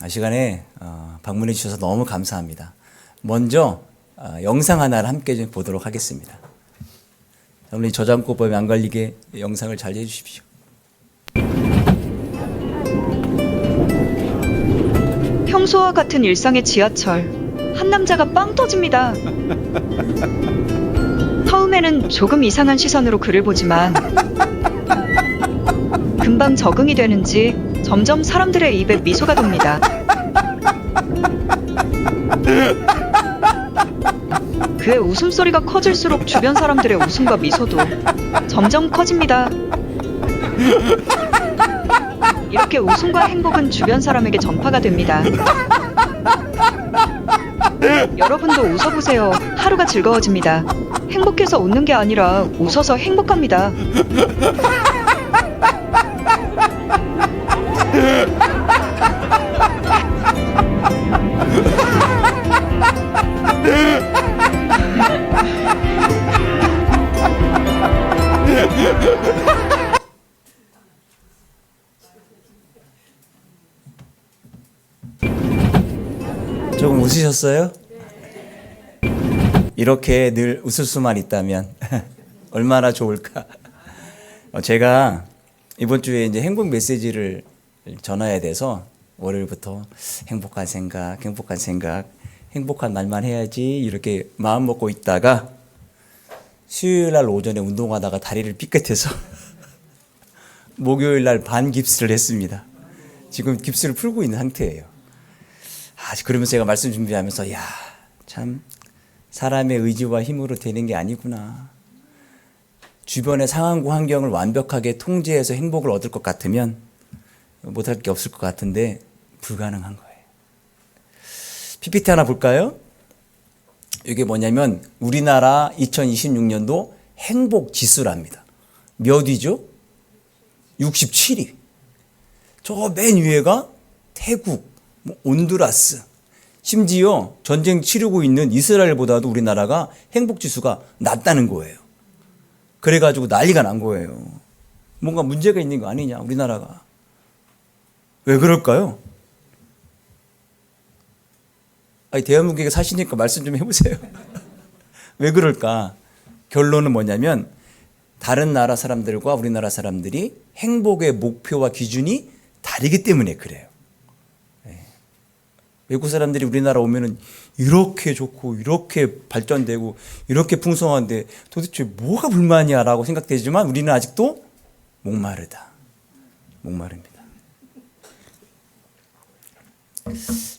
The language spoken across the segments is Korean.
시간에 방문해 주셔서 너무 감사합니다. 먼저 영상 하나를 함께 좀 보도록 하겠습니다. 우리 저작권법에 안 걸리게 영상을 잘 해주십시오. 평소와 같은 일상의 지하철. 한 남자가 빵 터집니다. 처음에는 조금 이상한 시선으로 그를 보지만 금방 적응이 되는지 점점 사람들의 입에 미소가 돕니다. 그의 웃음소리가 커질수록 주변 사람들의 웃음과 미소도 점점 커집니다. 이렇게 웃음과 행복은 주변 사람에게 전파가 됩니다. 여러분도 웃어보세요. 하루가 즐거워집니다. 행복해서 웃는 게 아니라 웃어서 행복합니다. 조금 웃으셨어요? 이렇게 늘 웃을 수만 있다면 얼마나 좋을까? 제가 이번 주에 이제 행복 메시지를 전해야 돼서 월요일부터 행복한 생각, 행복한 말만 해야지 이렇게 마음 먹고 있다가 수요일 날 오전에 운동하다가 다리를 삐끗해서 목요일 날 반깁스를 했습니다. 지금 깁스를 풀고 있는 상태예요. 그러면서 제가 말씀 준비하면서 참 사람의 의지와 힘으로 되는 게 아니구나. 주변의 상황과 환경을 완벽하게 통제해서 행복을 얻을 것 같으면 못할 게 없을 것 같은데 불가능한 거예요. PPT 하나 볼까요? 이게 뭐냐면 우리나라 2026년도 행복 지수랍니다. 몇 위죠? 67위. 저 맨 위에가 태국, 온두라스, 심지어 전쟁 치르고 있는 이스라엘보다도 우리나라가 행복지수가 낮다는 거예요. 그래가지고 난리가 난 거예요. 뭔가 문제가 있는 거 아니냐, 우리나라가. 왜 그럴까요? 대한민국에 사시니까 말씀 좀 해보세요. 왜 그럴까? 결론은 뭐냐면 다른 나라 사람들과 우리나라 사람들이 행복의 목표와 기준이 다르기 때문에 그래요. 외국 사람들이 우리나라 오면은 이렇게 좋고 이렇게 발전되고 이렇게 풍성한데 도대체 뭐가 불만이야 라고 생각되지만 우리는 아직도 목마르다. 목마릅니다.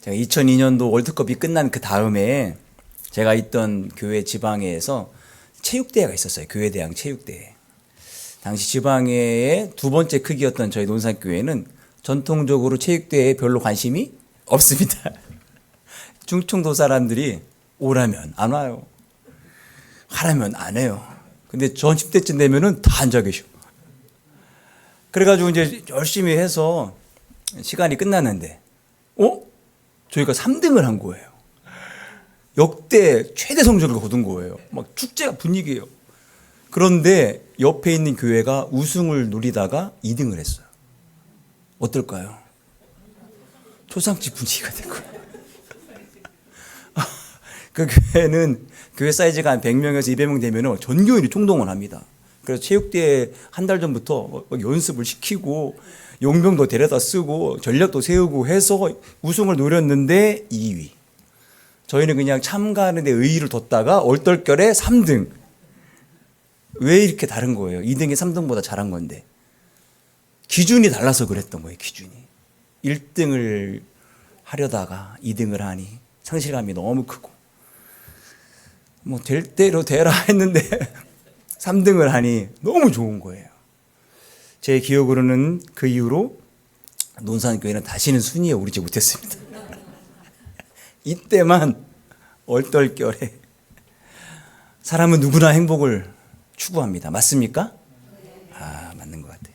제가 2002년도 월드컵이 끝난 그 다음에 제가 있던 교회 지방회에서 체육대회가 있었어요. 교회대항 체육대회. 당시 지방회의 두 번째 크기였던 저희 논산교회는 전통적으로 체육대회에 별로 관심이 없습니다. 충청도 사람들이 오라면 안 와요. 하라면 안 해요. 근데 점심 때쯤 되면은 다 앉아 계셔. 그래가지고 이제 열심히 해서 시간이 끝났는데, 저희가 3등을 한 거예요. 역대 최대 성적을 거둔 거예요. 막 축제가 분위기예요. 그런데 옆에 있는 교회가 우승을 노리다가 2등을 했어요. 어떨까요? 초상집 분위기가 된 거예요. 그 교회는 교회 사이즈가 한 100명에서 200명 되면 전 교인이 총동원 합니다. 그래서 체육대회 한 달 전부터 연습을 시키고 용병도 데려다 쓰고 전략도 세우고 해서 우승을 노렸는데 2위. 저희는 그냥 참가하는 데 의의를 뒀다가 얼떨결에 3등. 왜 이렇게 다른 거예요? 2등이 3등보다 잘한 건데. 기준이 달라서 그랬던 거예요, 기준이. 1등을 하려다가 2등을 하니 상실감이 너무 크고 될 대로 되라 했는데 3등을 하니 너무 좋은 거예요. 제 기억으로는 그 이후로 논산교회는 다시는 순위에 오르지 못했습니다. 이때만 얼떨결에 사람은 누구나 행복을 추구합니다. 맞습니까? 맞는 것 같아요.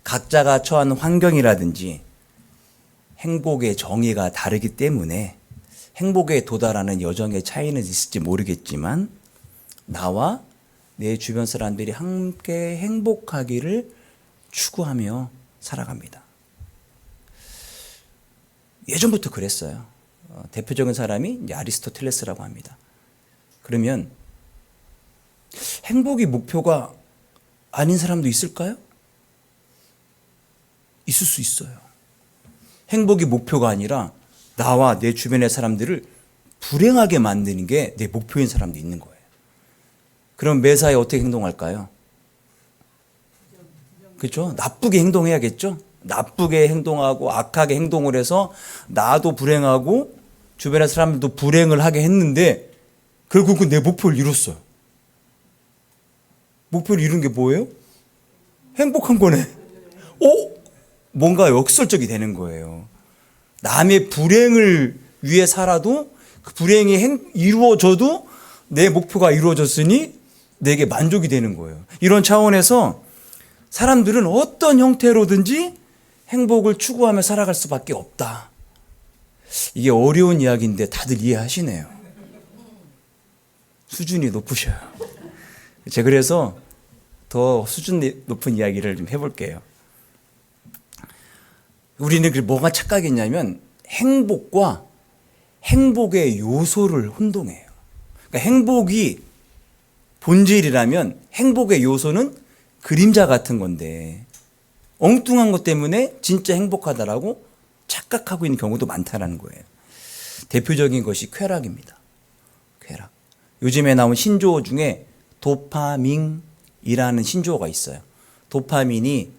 각자가 처한 환경이라든지 행복의 정의가 다르기 때문에 행복에 도달하는 여정의 차이는 있을지 모르겠지만 나와 내 주변 사람들이 함께 행복하기를 추구하며 살아갑니다. 예전부터 그랬어요. 대표적인 사람이 이제 아리스토텔레스라고 합니다. 그러면 행복이 목표가 아닌 사람도 있을까요? 있을 수 있어요. 행복이 목표가 아니라 나와 내 주변의 사람들을 불행하게 만드는 게 내 목표인 사람도 있는 거예요. 그럼 매사에 어떻게 행동할까요? 그렇죠? 나쁘게 행동해야겠죠? 나쁘게 행동하고 악하게 행동을 해서 나도 불행하고 주변의 사람들도 불행을 하게 했는데 결국은 내 목표를 이뤘어요. 목표를 이룬 게 뭐예요? 행복한 거네. 뭔가 역설적이 되는 거예요. 남의 불행을 위해 살아도 그 불행이 이루어져도 내 목표가 이루어졌으니 내게 만족이 되는 거예요. 이런 차원에서 사람들은 어떤 형태로든지 행복을 추구하며 살아갈 수밖에 없다. 이게 어려운 이야기인데 다들 이해하시네요. 수준이 높으셔요. 제가 그래서 더 수준 높은 이야기를 좀 해볼게요. 우리는 뭐가 착각했냐면 행복과 행복의 요소를 혼동해요. 그러니까 행복이 본질이라면 행복의 요소는 그림자 같은 건데 엉뚱한 것 때문에 진짜 행복하다라고 착각하고 있는 경우도 많다라는 거예요. 대표적인 것이 쾌락입니다. 쾌락. 요즘에 나온 신조어 중에 도파민이라는 신조어가 있어요. 도파민이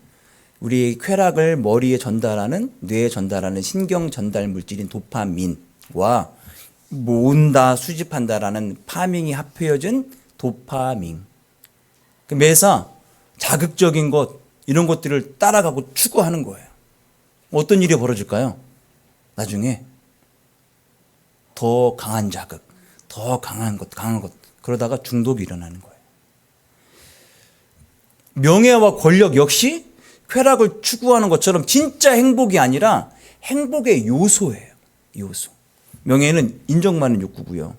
우리 쾌락을 머리에 전달하는 뇌에 전달하는 신경 전달 물질인 도파민과 모은다 수집한다라는 파밍이 합해진 도파민. 매사 자극적인 것 이런 것들을 따라가고 추구하는 거예요. 어떤 일이 벌어질까요? 나중에 더 강한 자극, 더 강한 것 그러다가 중독이 일어나는 거예요. 명예와 권력 역시 쾌락을 추구하는 것처럼 진짜 행복이 아니라 행복의 요소예요. 요소. 명예는 인정받는 욕구고요.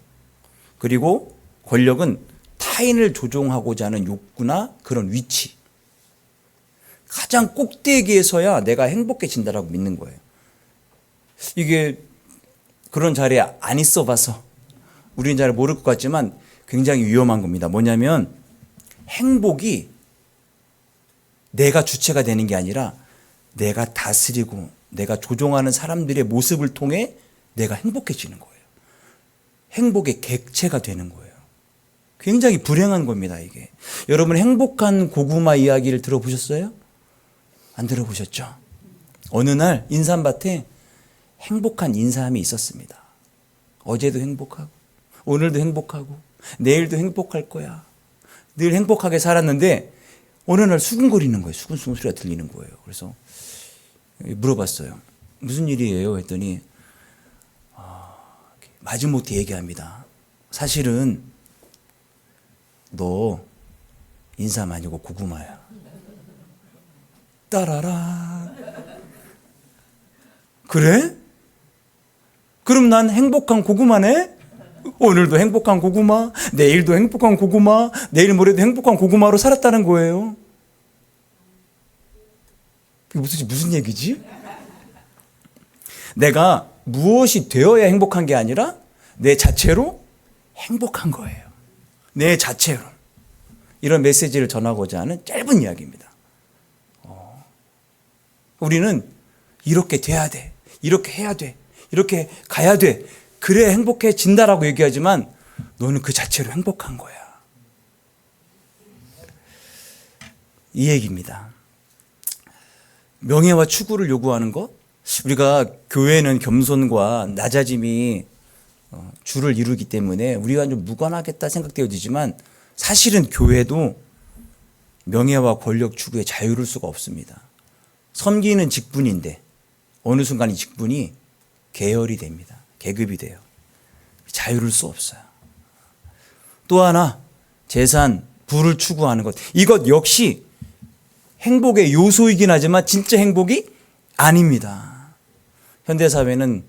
그리고 권력은 타인을 조종하고자 하는 욕구나 그런 위치. 가장 꼭대기에서야 내가 행복해진다라고 믿는 거예요. 이게 그런 자리에 안 있어 봐서 우리는 잘 모를 것 같지만 굉장히 위험한 겁니다. 뭐냐면 행복이 내가 주체가 되는 게 아니라 내가 다스리고 내가 조종하는 사람들의 모습을 통해 내가 행복해지는 거예요. 행복의 객체가 되는 거예요. 굉장히 불행한 겁니다, 이게. 여러분 행복한 고구마 이야기를 들어보셨어요? 안 들어보셨죠? 어느 날 인삼밭에 행복한 인삼이 있었습니다. 어제도 행복하고 오늘도 행복하고 내일도 행복할 거야. 늘 행복하게 살았는데 어느 날 수근거리는 거예요. 수근수근 소리가 들리는 거예요. 그래서 물어봤어요. 무슨 일이에요? 했더니 마지못해 얘기합니다. 사실은 너 인삼 아니고 고구마야. 따라라. 그래? 그럼 난 행복한 고구마네? 오늘도 행복한 고구마, 내일도 행복한 고구마, 내일 모레도 행복한 고구마로 살았다는 거예요. 이게 무슨 얘기지? 내가 무엇이 되어야 행복한 게 아니라 내 자체로 행복한 거예요. 내 자체로. 이런 메시지를 전하고자 하는 짧은 이야기입니다. 우리는 이렇게 돼야 돼. 이렇게 해야 돼. 이렇게 가야 돼. 그래 행복해진다라고 얘기하지만 너는 그 자체로 행복한 거야. 이 얘기입니다. 명예와 추구를 요구하는 것. 우리가 교회는 겸손과 낮아짐이 주를 이루기 때문에 우리가 좀 무관하겠다 생각되어지지만 사실은 교회도 명예와 권력 추구에 자유로울 수가 없습니다. 섬기는 직분인데 어느 순간 이 직분이 계열이 됩니다. 계급이 돼요. 자유로울 수 없어요. 또 하나 재산, 부를 추구하는 것. 이것 역시 행복의 요소이긴 하지만 진짜 행복이 아닙니다. 현대사회는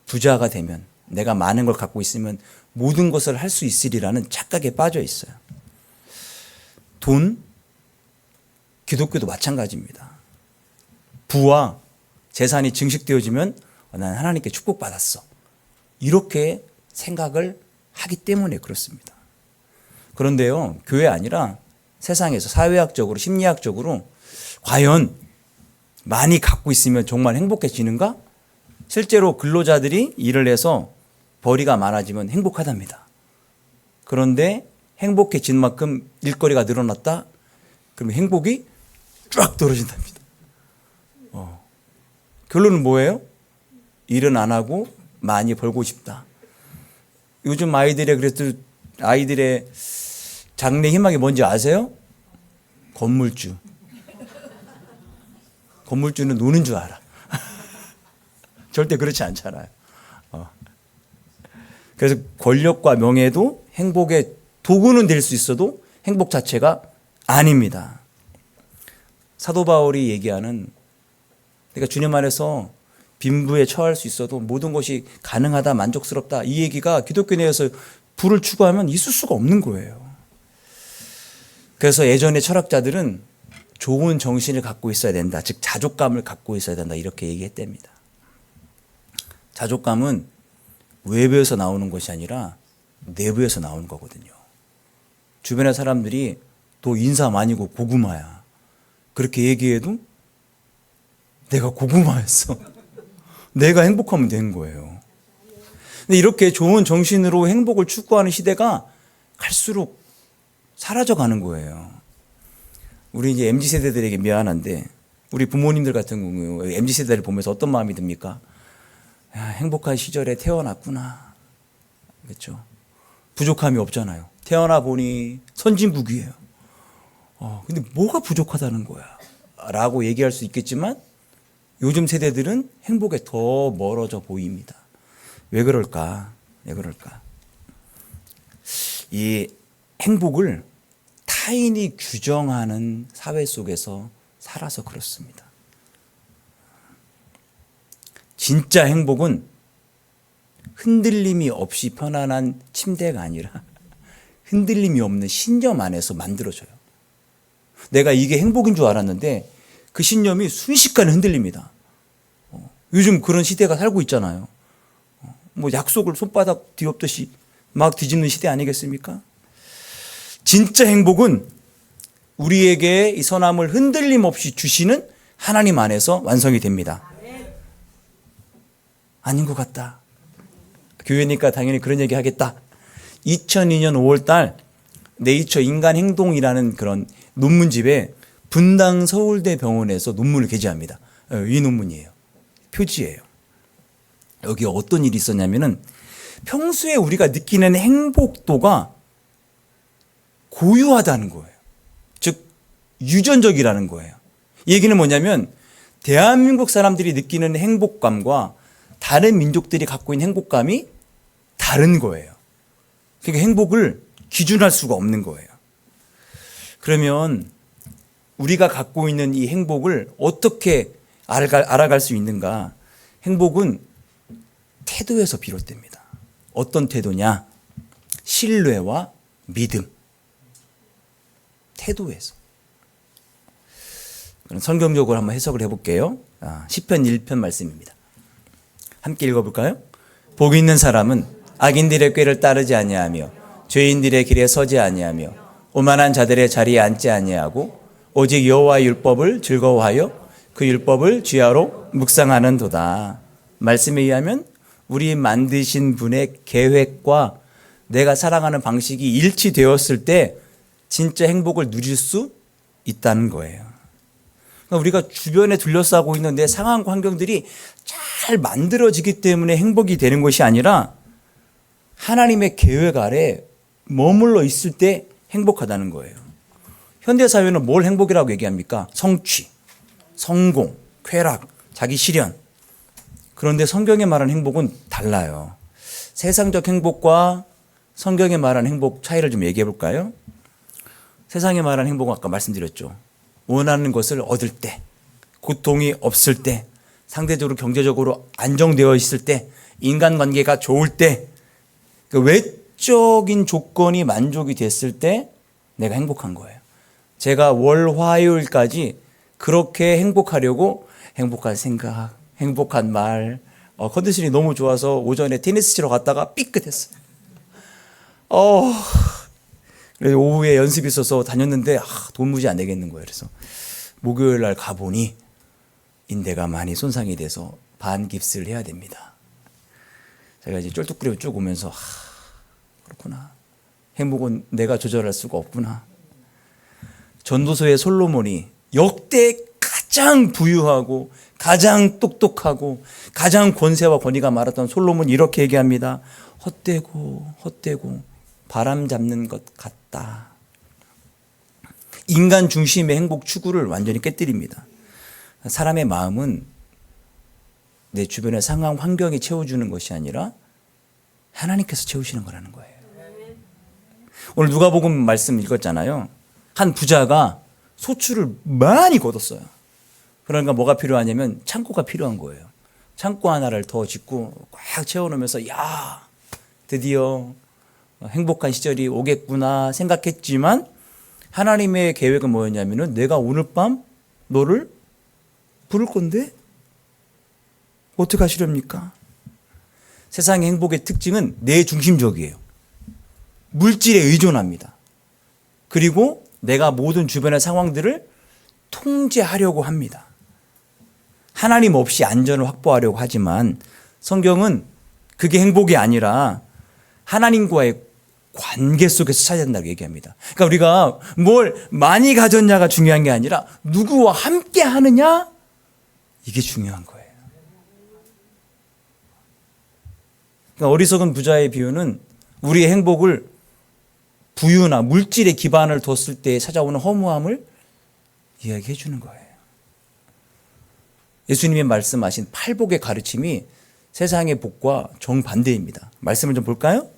부자가 되면 내가 많은 걸 갖고 있으면 모든 것을 할 수 있으리라는 착각에 빠져 있어요. 돈, 기독교도 마찬가지입니다. 부와 재산이 증식되어지면 난 하나님께 축복받았어. 이렇게 생각을 하기 때문에 그렇습니다. 그런데요, 교회 아니라 세상에서 사회학적으로, 심리학적으로 과연 많이 갖고 있으면 정말 행복해지는가? 실제로 근로자들이 일을 해서 벌이가 많아지면 행복하답니다. 그런데 행복해진 만큼 일거리가 늘어났다? 그러면 행복이 쫙 떨어진답니다. 결론은 뭐예요? 일은 안 하고 많이 벌고 싶다. 요즘 아이들의 장래 희망이 뭔지 아세요? 건물주. 건물주는 노는 줄 알아. 절대 그렇지 않잖아요. 그래서 권력과 명예도 행복의 도구는 될 수 있어도 행복 자체가 아닙니다. 사도 바울이 얘기하는, 그러니까 주님 안에서 빈부에 처할 수 있어도 모든 것이 가능하다, 만족스럽다, 이 얘기가 기독교 내에서 부를 추구하면 있을 수가 없는 거예요. 그래서 예전의 철학자들은 좋은 정신을 갖고 있어야 된다, 즉 자족감을 갖고 있어야 된다, 이렇게 얘기했답니다. 자족감은 외부에서 나오는 것이 아니라 내부에서 나오는 거거든요. 주변의 사람들이 너 인사 많이고 고구마야, 그렇게 얘기해도 내가 고구마였어. 내가 행복하면 되는 거예요. 근데 이렇게 좋은 정신으로 행복을 추구하는 시대가 갈수록 사라져가는 거예요. 우리 이제 MZ세대들에게 미안한데, 우리 부모님들 같은 경우 MZ세대를 보면서 어떤 마음이 듭니까? 야, 행복한 시절에 태어났구나. 그렇죠? 부족함이 없잖아요. 태어나 보니 선진국이에요. 근데 뭐가 부족하다는 거야? 라고 얘기할 수 있겠지만 요즘 세대들은 행복에 더 멀어져 보입니다. 왜 그럴까? 왜 그럴까? 이 행복을 타인이 규정하는 사회 속에서 살아서 그렇습니다. 진짜 행복은 흔들림이 없이 편안한 침대가 아니라 흔들림이 없는 신념 안에서 만들어져요. 내가 이게 행복인 줄 알았는데 그 신념이 순식간에 흔들립니다. 요즘 그런 시대가 살고 있잖아요. 뭐 약속을 손바닥 뒤엎듯이 막 뒤집는 시대 아니겠습니까? 진짜 행복은 우리에게 이 선함을 흔들림 없이 주시는 하나님 안에서 완성이 됩니다. 아닌 것 같다. 교회니까 당연히 그런 얘기 하겠다. 2002년 5월달 네이처 인간 행동이라는 그런 논문집에 분당 서울대 병원에서 논문을 게재합니다. 이 논문이에요. 표지예요. 여기 어떤 일이 있었냐면은 평소에 우리가 느끼는 행복도가 고유하다는 거예요. 즉 유전적이라는 거예요. 이 얘기는 뭐냐면 대한민국 사람들이 느끼는 행복감과 다른 민족들이 갖고 있는 행복감이 다른 거예요. 그러니까 행복을 기준할 수가 없는 거예요. 그러면 우리가 갖고 있는 이 행복을 어떻게 알아갈 수 있는가? 행복은 태도에서 비롯됩니다. 어떤 태도냐? 신뢰와 믿음. 태도에서. 그럼 성경적으로 한번 해석을 해볼게요. 시편 1편 말씀입니다. 함께 읽어볼까요? 복 있는 사람은 악인들의 꾀를 따르지 아니하며 죄인들의 길에 서지 아니하며 오만한 자들의 자리에 앉지 아니하고 오직 여호와의 율법을 즐거워하여 그 율법을 주야로 묵상하는도다. 말씀에 의하면 우리 만드신 분의 계획과 내가 살아가는 방식이 일치되었을 때 진짜 행복을 누릴 수 있다는 거예요. 그러니까 우리가 주변에 둘러싸고 있는 내 상황 환경들이 잘 만들어지기 때문에 행복이 되는 것이 아니라 하나님의 계획 아래 머물러 있을 때 행복하다는 거예요. 현대사회는 뭘 행복이라고 얘기합니까? 성취, 성공, 쾌락, 자기 실현. 그런데 성경에 말하는 행복은 달라요. 세상적 행복과 성경에 말하는 행복 차이를 좀 얘기해 볼까요? 세상에 말하는 행복은 아까 말씀드렸죠. 원하는 것을 얻을 때, 고통이 없을 때, 상대적으로 경제적으로 안정되어 있을 때, 인간관계가 좋을 때, 그 외적인 조건이 만족이 됐을 때 내가 행복한 거예요. 제가 월, 화요일까지 그렇게 행복하려고 행복한 생각, 행복한 말, 컨디션이 너무 좋아서 오전에 테니스 치러 갔다가 삐끗했어요. 그래서 오후에 연습이 있어서 다녔는데 도무지 안 되겠는 거예요. 그래서 목요일 날 가보니 인대가 많이 손상이 돼서 반깁스를 해야 됩니다. 제가 이제 쫄뚝거리고 쭉 오면서 그렇구나. 행복은 내가 조절할 수가 없구나. 전도서의 솔로몬이 역대 가장 부유하고 가장 똑똑하고 가장 권세와 권위가 많았던 솔로몬이 이렇게 얘기합니다. 헛되고 바람 잡는 것 같다. 인간 중심의 행복 추구를 완전히 깨뜨립니다. 사람의 마음은 내 주변의 상황 환경이 채워주는 것이 아니라 하나님께서 채우시는 거라는 거예요. 오늘 누가복음 말씀 읽었잖아요. 한 부자가 소출을 많이 거뒀어요. 그러니까 뭐가 필요하냐면 창고가 필요한 거예요. 창고 하나를 더 짓고 꽉 채워놓으면서 야 드디어 행복한 시절이 오겠구나 생각했지만 하나님의 계획은 뭐였냐면은 내가 오늘 밤 너를 부를 건데 어떻게 하시렵니까? 세상의 행복의 특징은 내 중심적이에요. 물질에 의존합니다. 그리고 내가 모든 주변의 상황들을 통제하려고 합니다. 하나님 없이 안전을 확보하려고 하지만 성경은 그게 행복이 아니라 하나님과의 관계 속에서 찾아야 된다고 얘기합니다. 그러니까 우리가 뭘 많이 가졌냐가 중요한 게 아니라 누구와 함께 하느냐 이게 중요한 거예요. 그러니까 어리석은 부자의 비유는 우리의 행복을 부유나 물질의 기반을 뒀을 때 찾아오는 허무함을 이야기해 주는 거예요. 예수님이 말씀하신 팔복의 가르침이 세상의 복과 정반대입니다. 말씀을 좀 볼까요?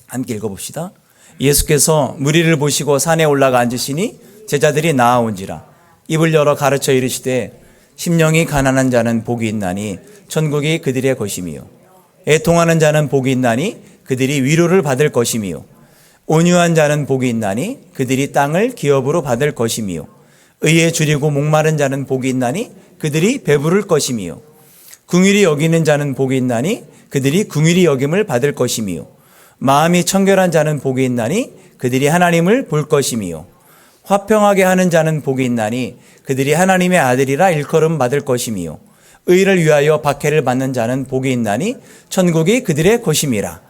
함께 읽어봅시다. 예수께서 무리를 보시고 산에 올라가 앉으시니 제자들이 나아온지라 입을 열어 가르쳐 이르시되 심령이 가난한 자는 복이 있나니 천국이 그들의 것이미요 애통하는 자는 복이 있나니 그들이 위로를 받을 것이미요 온유한 자는 복이 있나니 그들이 땅을 기업으로 받을 것이미요 의에 줄이고 목마른 자는 복이 있나니 그들이 배부를 것이미요 긍휼히 여기는 자는 복이 있나니 그들이 긍휼히 여김을 받을 것이미요 마음이 청결한 자는 복이 있나니 그들이 하나님을 볼 것이미요 화평하게 하는 자는 복이 있나니 그들이 하나님의 아들이라 일컬음 받을 것이미요 의를 위하여 박해를 받는 자는 복이 있나니 천국이 그들의 것임이라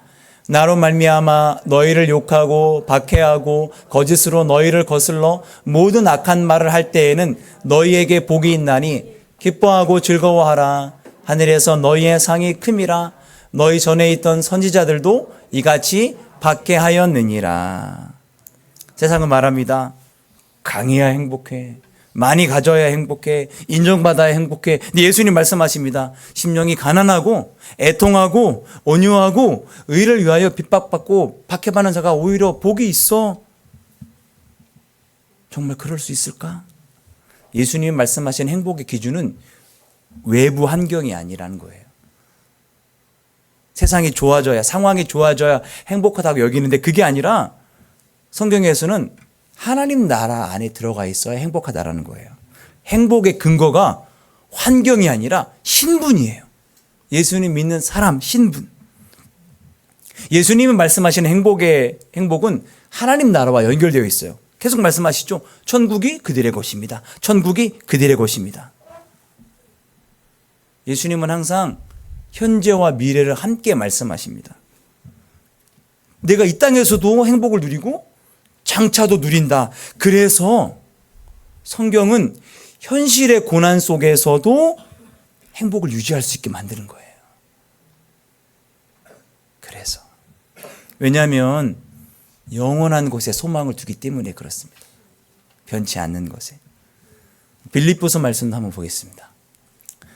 나로 말미암아 너희를 욕하고 박해하고 거짓으로 너희를 거슬러 모든 악한 말을 할 때에는 너희에게 복이 있나니 기뻐하고 즐거워하라 하늘에서 너희의 상이 큼이라 너희 전에 있던 선지자들도 이같이 박해하였느니라. 세상은 말합니다. 강해야 행복해. 많이 가져야 행복해. 인정받아야 행복해. 근데 예수님 말씀하십니다. 심령이 가난하고 애통하고 온유하고 의를 위하여 핍박받고 박해받는 자가 오히려 복이 있어. 정말 그럴 수 있을까? 예수님 말씀하신 행복의 기준은 외부 환경이 아니라는 거예요. 세상이 좋아져야, 상황이 좋아져야 행복하다고 여기는데 그게 아니라 성경에서는 하나님 나라 안에 들어가 있어야 행복하다라는 거예요. 행복의 근거가 환경이 아니라 신분이에요. 예수님 믿는 사람, 신분. 예수님이 말씀하시는 행복은 하나님 나라와 연결되어 있어요. 계속 말씀하시죠. 천국이 그들의 것입니다. 천국이 그들의 것입니다. 예수님은 항상 현재와 미래를 함께 말씀하십니다. 내가 이 땅에서도 행복을 누리고 장차도 누린다. 그래서 성경은 현실의 고난 속에서도 행복을 유지할 수 있게 만드는 거예요. 그래서 왜냐하면 영원한 곳에 소망을 두기 때문에 그렇습니다. 변치 않는 것에. 빌립보서 말씀도 한번 보겠습니다.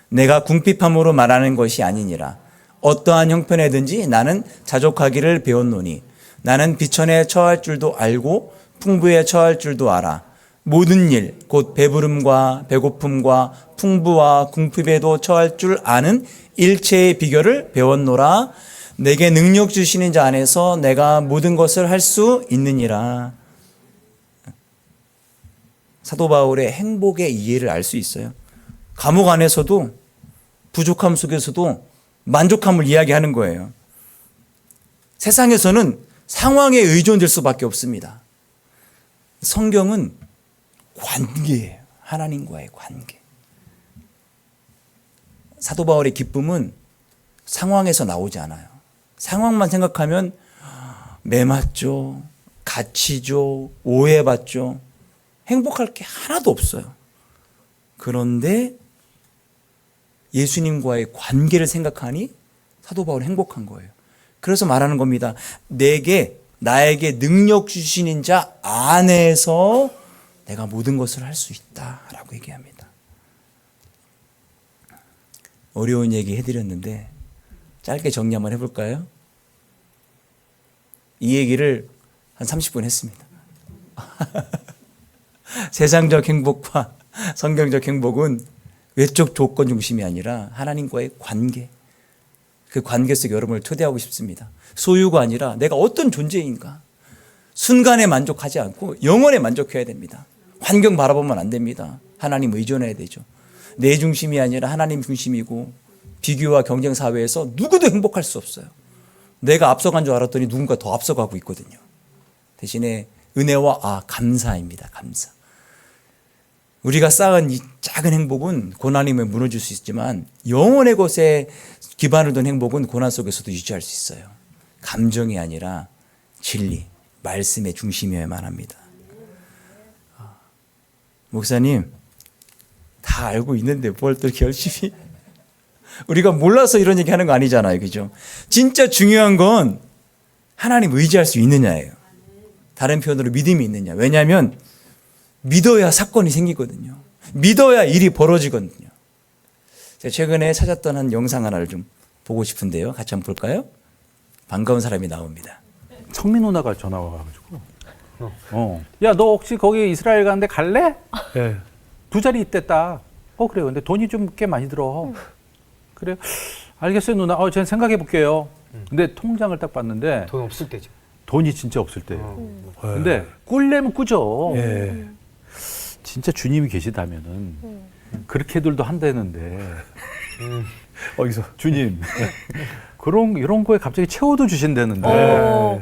내가 궁핍함으로 말하는 것이 아니니라. 어떠한 형편에든지 나는 자족하기를 배웠노니 나는 비천에 처할 줄도 알고 풍부에 처할 줄도 알아. 모든 일, 곧 배부름과 배고픔과 풍부와 궁핍에도 처할 줄 아는 일체의 비결을 배웠노라. 내게 능력 주시는 자 안에서 내가 모든 것을 할 수 있느니라. 사도 바울의 행복의 이해를 알 수 있어요. 감옥 안에서도 부족함 속에서도 만족함을 이야기하는 거예요. 세상에서는 상황에 의존될 수밖에 없습니다. 성경은 관계예요. 하나님과의 관계. 사도 바울의 기쁨은 상황에서 나오지 않아요. 상황만 생각하면 매맞죠, 갇히죠, 오해받죠. 행복할 게 하나도 없어요. 그런데 예수님과의 관계를 생각하니 사도 바울은 행복한 거예요. 그래서 말하는 겁니다. 나에게 능력 주시는 자 안에서 내가 모든 것을 할 수 있다라고 얘기합니다. 어려운 얘기 해드렸는데 짧게 정리 한번 해볼까요? 이 얘기를 한 30분 했습니다. 세상적 행복과 성경적 행복은 외적 조건 중심이 아니라 하나님과의 관계, 그 관계 속에 여러분을 초대하고 싶습니다. 소유가 아니라 내가 어떤 존재인가, 순간에 만족하지 않고 영원에 만족해야 됩니다. 환경 바라보면 안 됩니다. 하나님 의존해야 되죠. 내 중심이 아니라 하나님 중심이고, 비교와 경쟁 사회에서 누구도 행복할 수 없어요. 내가 앞서간 줄 알았더니 누군가 더 앞서가고 있거든요. 대신에 은혜와 감사입니다. 감사. 우리가 쌓은 이 작은 행복은 고난이면 무너질 수 있지만 영혼의 것에 기반을 둔 행복은 고난 속에서도 유지할 수 있어요. 감정이 아니라 진리, 말씀의 중심이어야만 합니다. 목사님, 다 알고 있는데 뭘 또 이렇게 열심히 우리가 몰라서 이런 얘기 하는 거 아니잖아요. 그죠? 진짜 중요한 건 하나님 의지할 수 있느냐예요. 다른 표현으로 믿음이 있느냐. 왜냐하면 믿어야 사건이 생기거든요. 믿어야 일이 벌어지거든요. 제가 최근에 찾았던 한 영상 하나를 좀 보고 싶은데요. 같이 한번 볼까요? 반가운 사람이 나옵니다. 성민 누나가 전화 와가지고 야, 너 혹시 거기 이스라엘 가는데 갈래? 네. 2자리 있댔다. 그래요. 근데 돈이 좀 꽤 많이 들어. 그래요. 알겠어요, 누나. 저는 생각해 볼게요. 근데 통장을 딱 봤는데 돈 없을 때죠. 돈이 진짜 없을 때예요. 근데 꿀려면 꾸죠. 예. 진짜 주님이 계시다면은 그렇게들도 한다는데 어디서? 주님 이런 거에 갑자기 채워도 주신다는데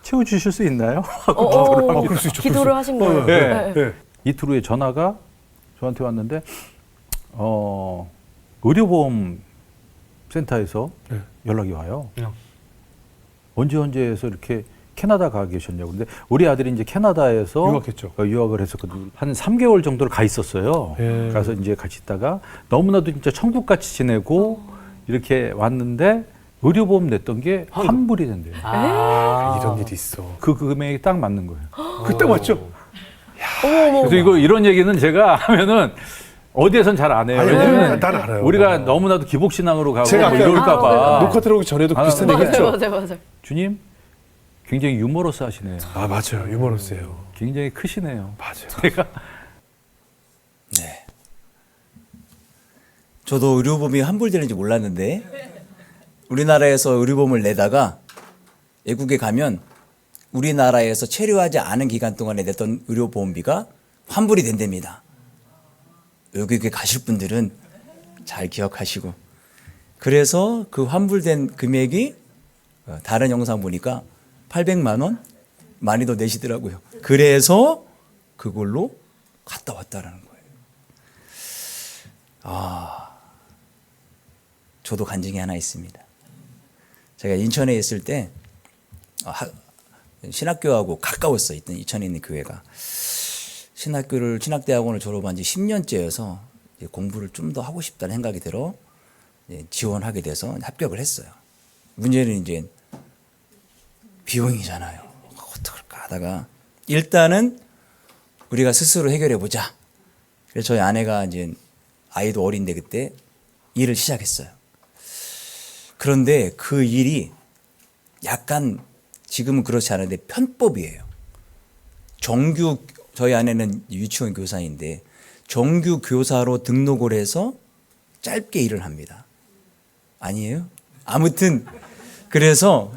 채워 주실 수 있나요? 그럴 수 있죠. 기도를 하신 거예요. 네. 네. 이틀 후에 전화가 저한테 왔는데 의료보험 센터에서 네. 연락이 와요. 네. 언제 해서 이렇게 캐나다 가 계셨냐고. 근데 우리 아들이 이제 캐나다에서 유학했죠. 유학을 했었거든요. 한 3개월 정도를 가 있었어요. 예. 가서 이제 같이 있다가 너무나도 진짜 천국같이 지내고 이렇게 왔는데 의료보험 냈던 게 환불이 된대요. 이런 일이 있어. 그 금액이 딱 맞는 거예요. 그때 맞죠? 그래서 이런 얘기는 제가 하면은 어디에선 잘 안 해요. 아니, 왜냐면 난 알아요. 우리가 너무나도 기복신앙으로 가고 제가 뭐 아까 이럴까봐. 녹화 들어오기 전에도 비슷한 얘기 했죠? 맞아요. 주님 굉장히 유머러스 하시네요. 맞아요. 유머러스예요. 굉장히 크시네요. 맞아요. 제가 네. 저도 의료보험이 환불되는지 몰랐는데 우리나라에서 의료보험을 내다가 외국에 가면 우리나라에서 체류하지 않은 기간 동안에 냈던 의료보험비가 환불이 된답니다. 외국에 가실 분들은 잘 기억하시고, 그래서 그 환불된 금액이 다른 영상 보니까 800만 원 많이 더 내시더라고요. 그래서 그걸로 갔다 왔다라는 거예요. 저도 간증이 하나 있습니다. 제가 인천에 있을 때 신학교하고 가까웠어. 있던 인천에 있는 교회가. 신학대학원을 졸업한 지 10년째여서 공부를 좀 더 하고 싶다는 생각이 들어 지원하게 돼서 합격을 했어요. 문제는 이제 비용이잖아요. 어떡할까 하다가 일단은 우리가 스스로 해결해 보자. 그래서 저희 아내가 이제 아이도 어린데 그때 일을 시작했어요. 그런데 그 일이 약간 지금은 그렇지 않은데 편법이에요. 저희 아내는 유치원 교사인데 정규 교사로 등록을 해서 짧게 일을 합니다. 아니에요? 아무튼 그래서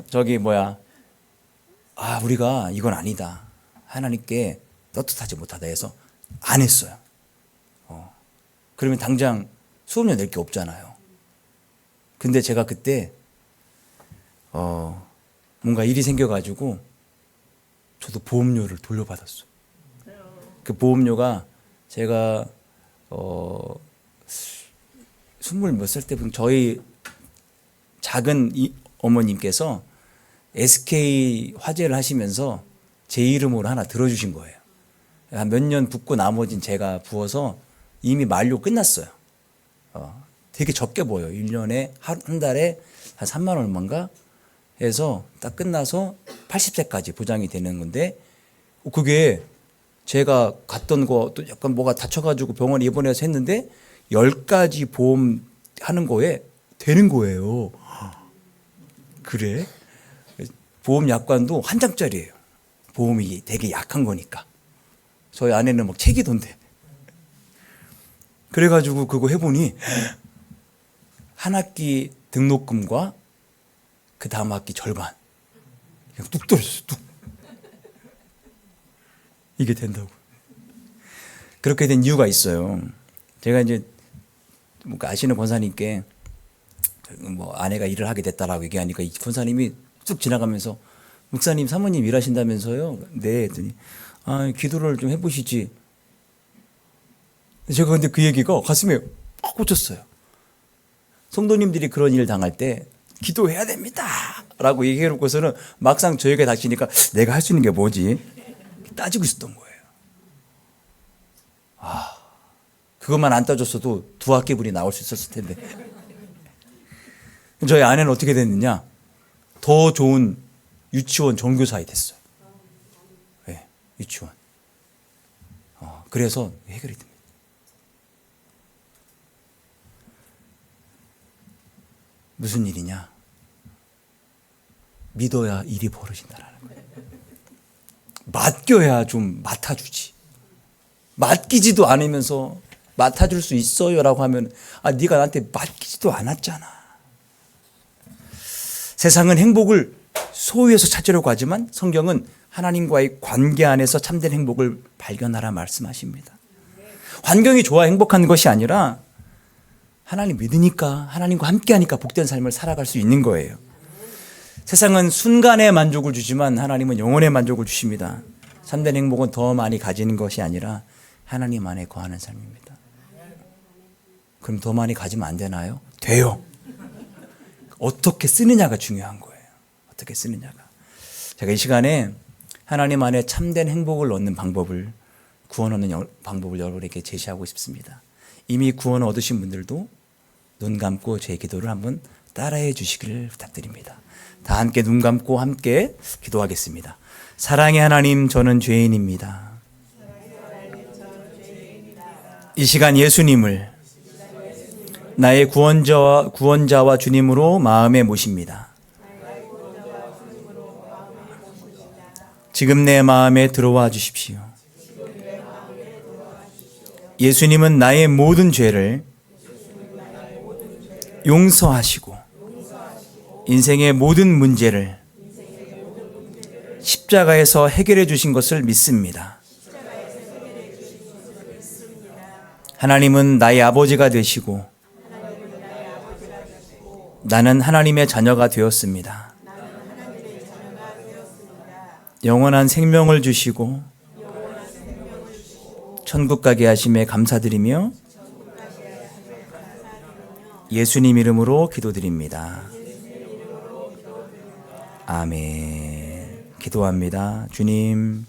우리가 이건 아니다. 하나님께 떳떳하지 못하다 해서 안 했어요. 그러면 당장 수업료 낼 게 없잖아요. 근데 제가 그때 뭔가 일이 생겨가지고 저도 보험료를 돌려받았어요. 그 보험료가 제가 20몇 살 때부터 저희 작은 어머님께서 SK 화재를 하시면서 제 이름으로 하나 들어주신 거예요. 한 몇 년 붓고 나머진 제가 부어서 이미 만료 끝났어요. 되게 적게 보여요. 1년에 한 달에 한 3만 얼마인가 해서 딱 끝나서 80세까지 보장이 되는 건데 그게 제가 갔던 거 또 약간 뭐가 다쳐가지고 병원에 입원해서 했는데 10가지 보험 하는 거에 되는 거예요. 그래? 보험 약관도 한 장짜리예요. 보험이 되게 약한 거니까. 저희 아내는 막 책이던데. 그래가지고 그거 해보니 한 학기 등록금과 그 다음 학기 절반 그냥 뚝 떨어졌어요. 뚝. 이게 된다고. 그렇게 된 이유가 있어요. 제가 이제 아시는 권사님께 뭐 아내가 일을 하게 됐다라고 얘기하니까 이 권사님이 쭉 지나가면서 목사님 사모님 일하신다면서요? 네 했더니 기도를 좀 해보시지. 제가 근데 그 얘기가 가슴에 팍 꽂혔어요. 성도님들이 그런 일 당할 때 기도해야 됩니다 라고 얘기해놓고서는 막상 저에게 닥치니까 내가 할 수 있는 게 뭐지? 따지고 있었던 거예요. 그것만 안 따졌어도 2학기분이 나올 수 있었을 텐데. 저희 아내는 어떻게 됐느냐? 더 좋은 유치원 전교사이 됐어요. 네, 유치원. 그래서 해결이 됩니다. 무슨 일이냐? 믿어야 일이 벌어진다라는 거예요. 맡겨야 좀 맡아주지. 맡기지도 않으면서 맡아줄 수 있어요라고 하면 네가 나한테 맡기지도 않았잖아. 세상은 행복을 소유해서 찾으려고 하지만 성경은 하나님과의 관계 안에서 참된 행복을 발견하라 말씀하십니다. 환경이 좋아 행복한 것이 아니라 하나님 믿으니까 하나님과 함께하니까 복된 삶을 살아갈 수 있는 거예요. 세상은 순간의 만족을 주지만 하나님은 영원의 만족을 주십니다. 참된 행복은 더 많이 가지는 것이 아니라 하나님 안에 거하는 삶입니다. 그럼 더 많이 가지면 안 되나요? 돼요. 어떻게 쓰느냐가 중요한 거예요. 어떻게 쓰느냐가. 제가 이 시간에 하나님 안에 참된 행복을 얻는 방법을, 구원 얻는 방법을 여러분에게 제시하고 싶습니다. 이미 구원을 얻으신 분들도 눈 감고 제 기도를 한번 따라해 주시기를 부탁드립니다. 다 함께 눈 감고 함께 기도하겠습니다. 사랑의 하나님, 저는 죄인입니다. 이 시간 예수님을 나의 구원자와 주님으로 마음에 모십니다. 지금 내 마음에 들어와 주십시오. 예수님은 나의 모든 죄를 용서하시고 인생의 모든 문제를 십자가에서 해결해 주신 것을 믿습니다. 하나님은 나의 아버지가 되시고 나는 하나님의 자녀가 되었습니다. 영원한 생명을 주시고 천국 가게 하심에 감사드리며 예수님 이름으로 기도드립니다. 아멘. 기도합니다. 주님,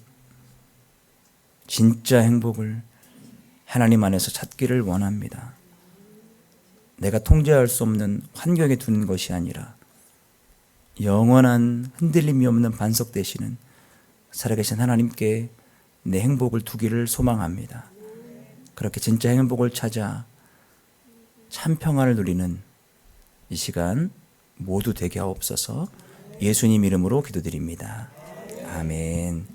진짜 행복을 하나님 안에서 찾기를 원합니다. 내가 통제할 수 없는 환경에 두는 것이 아니라 영원한 흔들림이 없는 반석 되시는 살아계신 하나님께 내 행복을 두기를 소망합니다. 그렇게 진짜 행복을 찾아 참 평안을 누리는 이 시간 모두 되게 하옵소서. 예수님 이름으로 기도드립니다. 아멘.